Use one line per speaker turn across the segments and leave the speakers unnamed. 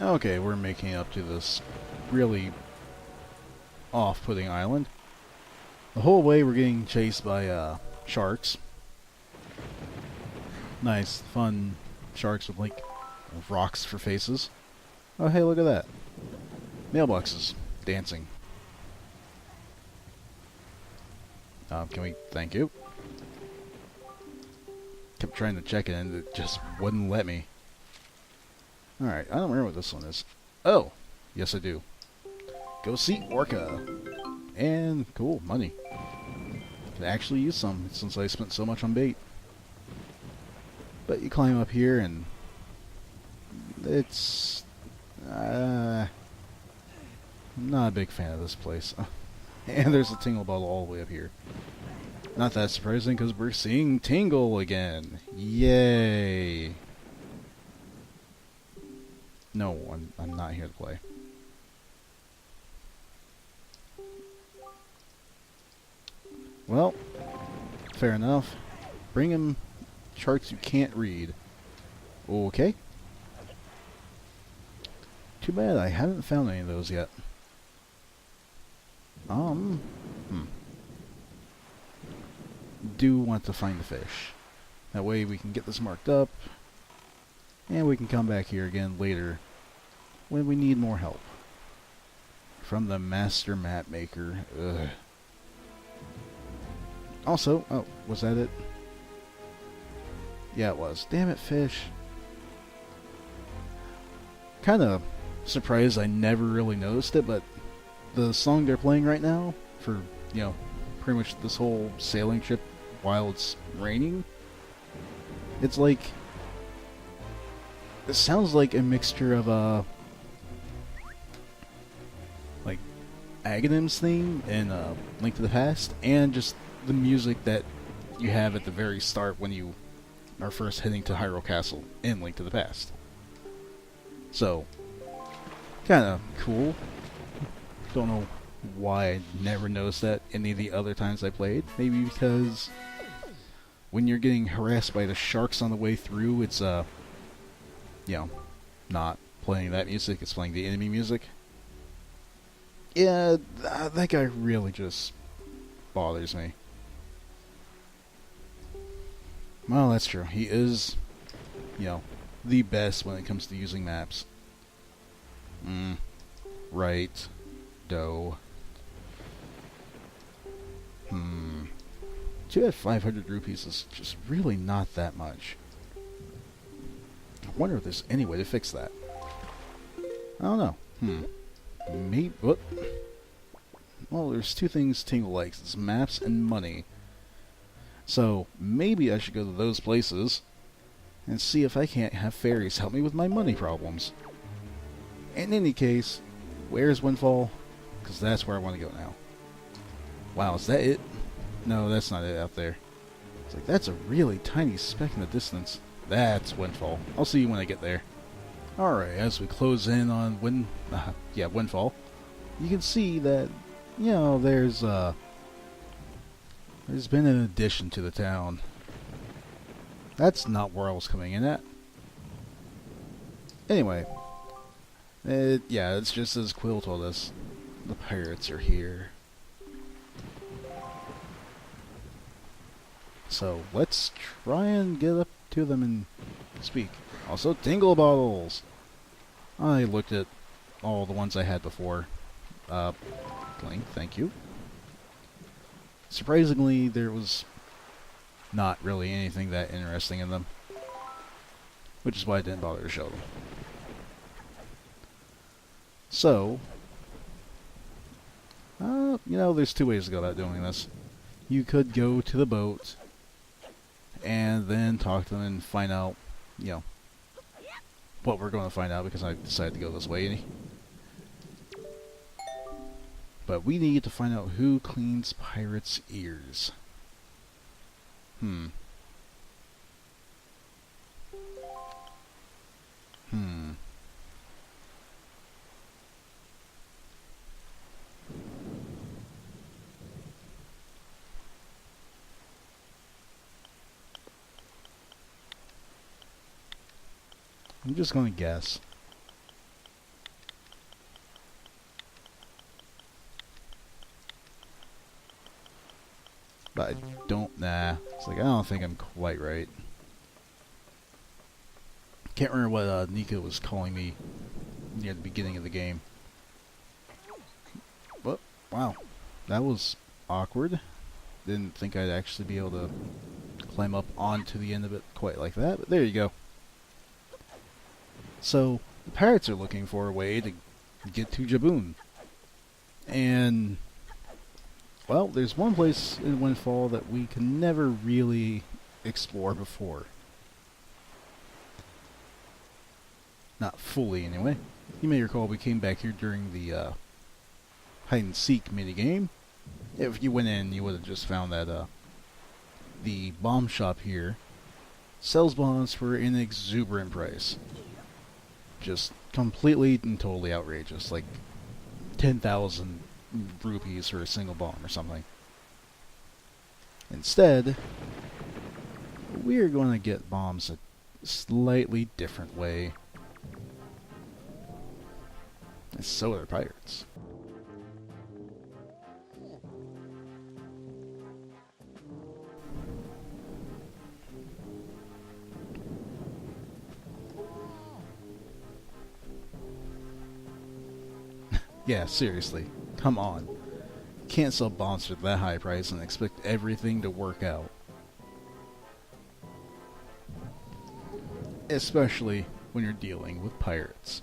Okay, we're making it up to this really off-putting island. The whole way we're getting chased by sharks. Nice, fun sharks with like rocks for faces. Oh hey, look at that. Mailboxes dancing. Can we... Thank you. Kept trying to check it and it just wouldn't let me. Alright, I don't remember what this one is. Oh! Yes I do. Go see Orca! And, cool, money. Could actually use some, since I spent so much on bait. But you climb up here and... It's... I'm not a big fan of this place. And there's a tingle bottle all the way up here. Not that surprising, because we're seeing Tingle again. Yay! No, I'm not here to play. Well, fair enough. Bring him charts you can't read. Okay. Too bad I haven't found any of those yet. Do want to find the fish. That way we can get this marked up. And we can come back here again later when we need more help. From the master map maker. Ugh. Also, oh, was that it? Yeah, it was. Damn it, fish. Kind of surprised I never really noticed it, but the song they're playing right now for, you know, pretty much this whole sailing trip while it's raining, it's like... It sounds like a mixture of, like, Aghanim's theme and Link to the Past, and just the music that you have at the very start when you are first heading to Hyrule Castle in Link to the Past. So, kind of cool. Don't know why I never noticed that any of the other times I played. Maybe because when you're getting harassed by the sharks on the way through, it's, you know, not playing that music, it's playing the enemy music. Yeah, that guy really just bothers me. Well, that's true. He is, you know, the best when it comes to using maps. Right. Dough. 500 rupees is just really not that much. I wonder if there's any way to fix that. I don't know. Maybe... What? Well, there's two things Tingle likes. It's maps and money. So, maybe I should go to those places and see if I can't have fairies help me with my money problems. In any case, where's Windfall? Because that's where I want to go now. Wow, is that it? No, that's not it out there. It's like, that's a really tiny speck in the distance. That's Windfall. I'll see you when I get there. Alright, as we close in on Windfall, you can see that, you know, there's been an addition to the town. That's not where I was coming in at. Anyway, it's just as Quill told us. The pirates are here. So, let's try and get up to them and speak. Also, tingle bottles! I looked at all the ones I had before. Link, thank you. Surprisingly, there was not really anything that interesting in them. Which is why I didn't bother to show them. So, you know, there's two ways to go about doing this. You could go to the boat and then talk to them and find out, you know, what we're going to find out because I decided to go this way. But we need to find out who cleans pirates' ears. I'm just going to guess. But I don't, nah. It's like, I don't think I'm quite right. Can't remember what Nika was calling me near the beginning of the game. But, wow. That was awkward. Didn't think I'd actually be able to climb up onto the end of it quite like that, but there you go. So, the pirates are looking for a way to get to Jabun. And, well, there's one place in Windfall that we can never really explore before. Not fully, anyway. You may recall we came back here during the hide-and-seek minigame. If you went in, you would have just found that the bomb shop here sells bombs for an exuberant price. Just completely and totally outrageous. Like 10,000 rupees for a single bomb or something. Instead, we're going to get bombs a slightly different way. And so are pirates. Yeah, seriously. Come on. Can't sell bombs for that high price and expect everything to work out. Especially when you're dealing with pirates.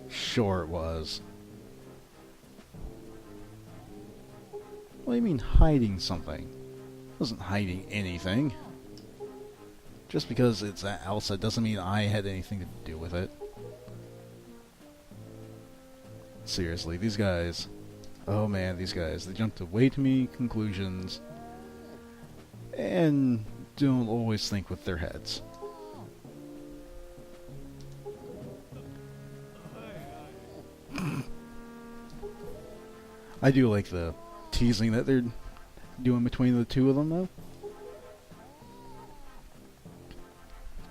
Sure it was. What do you mean hiding something? I wasn't hiding anything. Just because it's at Elsa doesn't mean I had anything to do with it. Seriously, these guys. Oh man, these guys. They jump to way too many conclusions. And don't always think with their heads. I do like the teasing that they're doing between the two of them, though.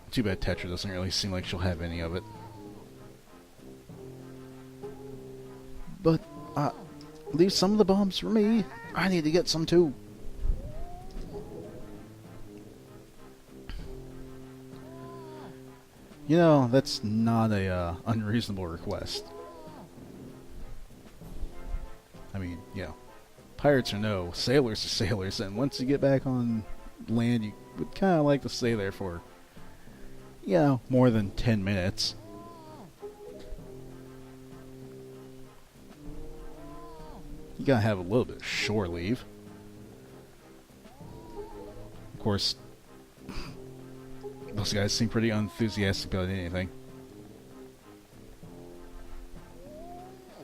Too bad Tetra doesn't really seem like she'll have any of it. But, leave some of the bombs for me. I need to get some too. You know, that's not a unreasonable request. I mean, yeah. Pirates or no, sailors are sailors, and once you get back on land, you would kind of like to stay there for, you know, more than 10 minutes. You gotta have a little bit of shore leave. Of course, those guys seem pretty unenthusiastic about anything.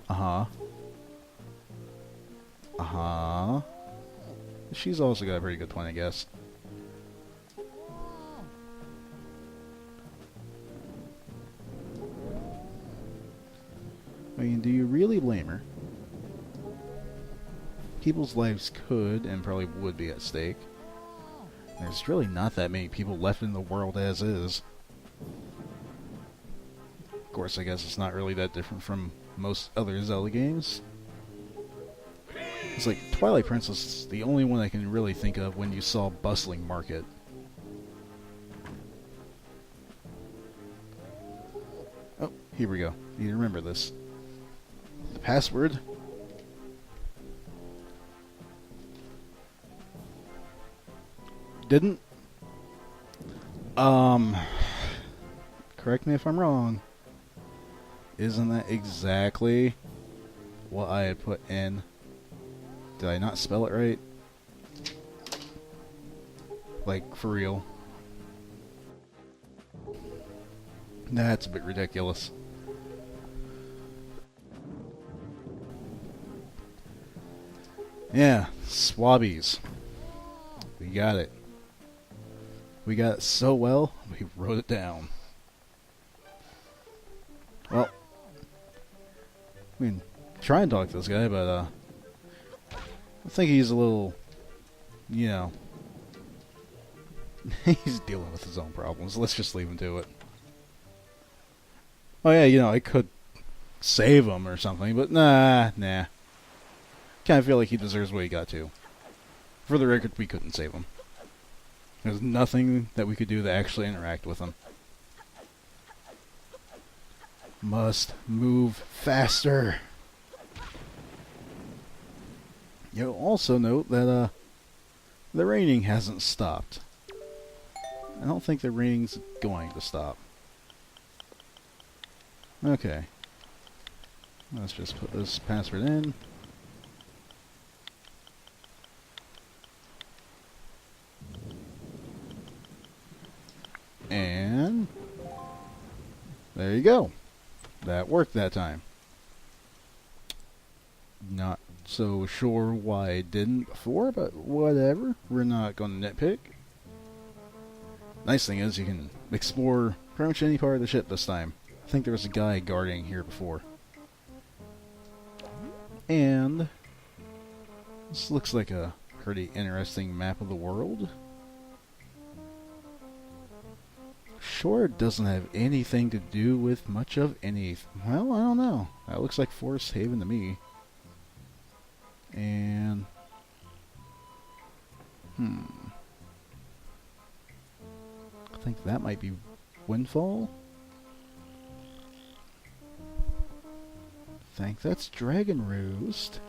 Uh-huh. Uh-huh. She's also got a pretty good point, I guess. I mean, do you really blame her? People's lives could and probably would be at stake. There's really not that many people left in the world as is. Of course, I guess it's not really that different from most other Zelda games. It's like Twilight Princess is the only one I can really think of when you saw bustling market. Oh, here we go. You need to remember this. The password. Didn't. Correct me if I'm wrong. Isn't that exactly what I had put in? Did I not spell it right? Like, for real. That's a bit ridiculous. Yeah, swabbies. We got it. We got it so well, we wrote it down. Well, we can try and talk to this guy, but I think he's a little, you know, he's dealing with his own problems. Let's just leave him to it. Oh yeah, I could save him or something, but nah. Kind of feel like he deserves what he got to. For the record, we couldn't save him. There's nothing that we could do to actually interact with him. Must move faster. You'll also note that the raining hasn't stopped. I don't think the raining's going to stop. Okay. Let's just put this password in. And there you go. That worked that time. Not so sure why it didn't before, but whatever. We're not going to nitpick. Nice thing is you can explore pretty much any part of the ship this time. I think there was a guy guarding here before. And this looks like a pretty interesting map of the world. Sure, it doesn't have anything to do with much of anything. Well, I don't know. That looks like Forest Haven to me. And I think that might be Windfall. I think that's Dragon Roost.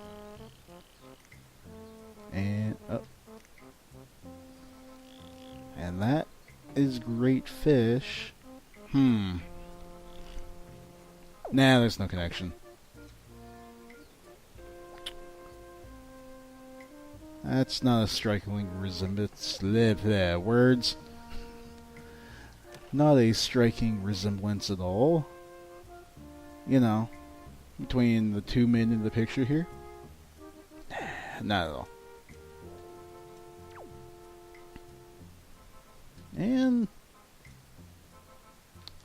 And and that is Great Fish. Nah, there's no connection. That's not a striking resemblance. Words. Not a striking resemblance at all. Between the two men in the picture here. Not at all. And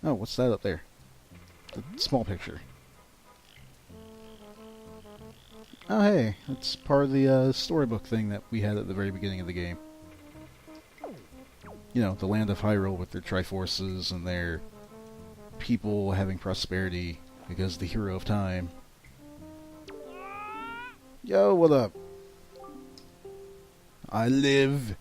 oh, what's that up there? The small picture. Oh, hey, that's part of the storybook thing that we had at the very beginning of the game. The land of Hyrule with their Triforces and their people having prosperity because the hero of time. Yo, what up? I live.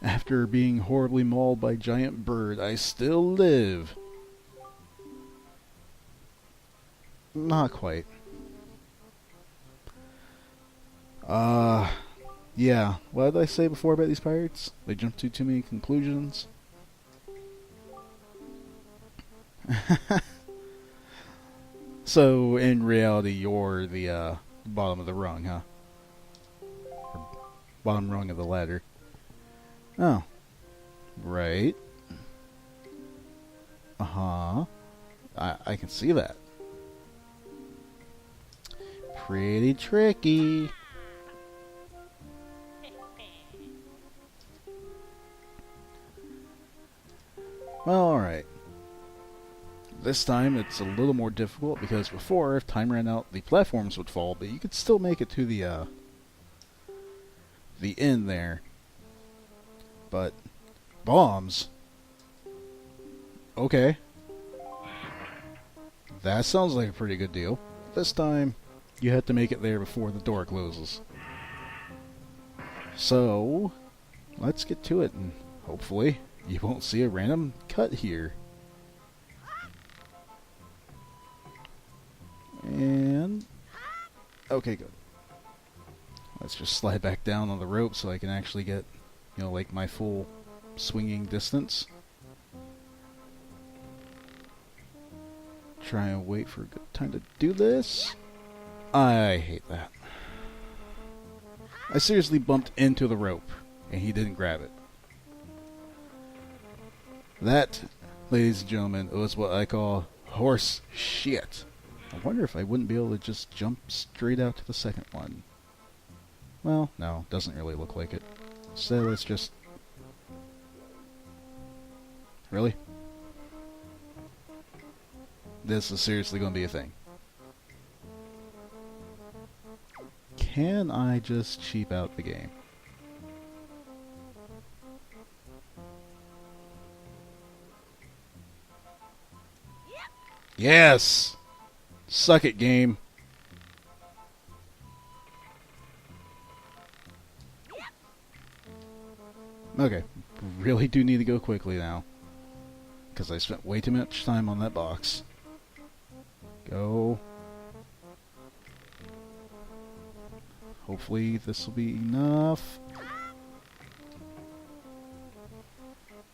After being horribly mauled by a giant bird, I still live. Not quite. Yeah. What did I say before about these pirates? They jumped to too many conclusions. So, in reality, you're the bottom of the rung, huh? Or bottom rung of the ladder. Oh. Right. Uh-huh. I can see that. Pretty tricky. Well, alright. This time it's a little more difficult because before, if time ran out, the platforms would fall, but you could still make it to the end there. But bombs? Okay. That sounds like a pretty good deal. This time, you have to make it there before the door closes. So, let's get to it, and hopefully you won't see a random cut here. And okay, good. Let's just slide back down on the rope so I can actually get, like my full swinging distance. Try and wait for a good time to do this. I hate that. I seriously bumped into the rope, and he didn't grab it. That, ladies and gentlemen, was what I call horse shit. I wonder if I wouldn't be able to just jump straight out to the second one. Well, no, doesn't really look like it. So let's just... Really? This is seriously going to be a thing. Can I just cheap out the game? Yes! Suck it, game. Okay. Really do need to go quickly now. Because I spent way too much time on that box. Go. Hopefully this will be enough.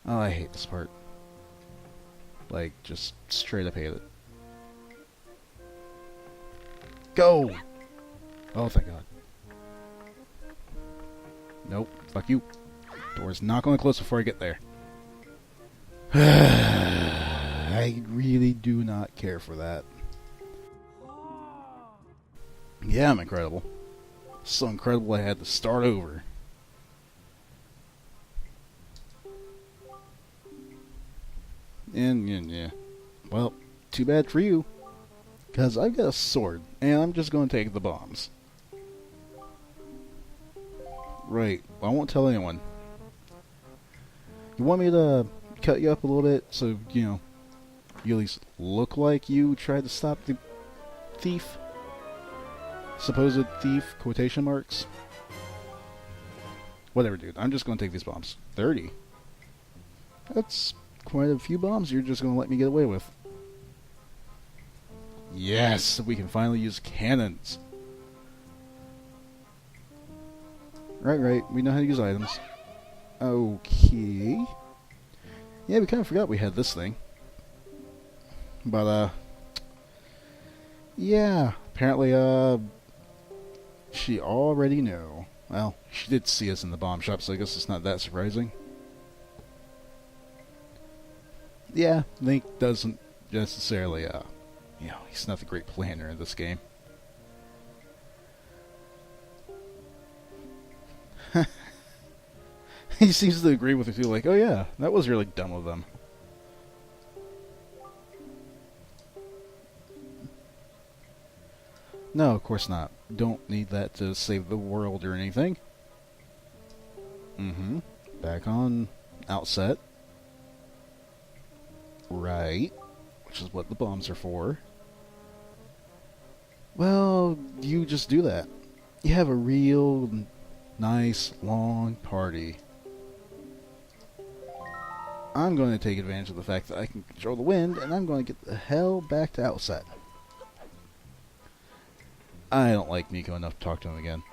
Oh, I hate this part. Like, just straight up hate it. Go! Oh, thank God. Nope. Fuck you. Door's not going to close before I get there. I really do not care for that. Yeah, I'm incredible. So incredible I had to start over. And yeah. Well, too bad for you. Because I've got a sword, and I'm just going to take the bombs. Right. I won't tell anyone. You want me to cut you up a little bit so, you know, you at least look like you tried to stop the thief? Supposed thief, quotation marks? Whatever, dude. I'm just going to take these bombs. 30. That's quite a few bombs you're just going to let me get away with. Yes, we can finally use cannons. Right. We know how to use items. Okay. Yeah, we kind of forgot we had this thing. But, yeah. Apparently, she already knew. Well, she did see us in the bomb shop, so I guess it's not that surprising. Yeah, Link doesn't necessarily, you know, he's not the great planner in this game. He seems to agree with it too, like, oh yeah, that was really dumb of them. No, of course not. Don't need that to save the world or anything. Back on outset. Right. Which is what the bombs are for. Well, you just do that. You have a real nice, long party. I'm going to take advantage of the fact that I can control the wind, and I'm going to get the hell back to outset. I don't like Miko enough to talk to him again.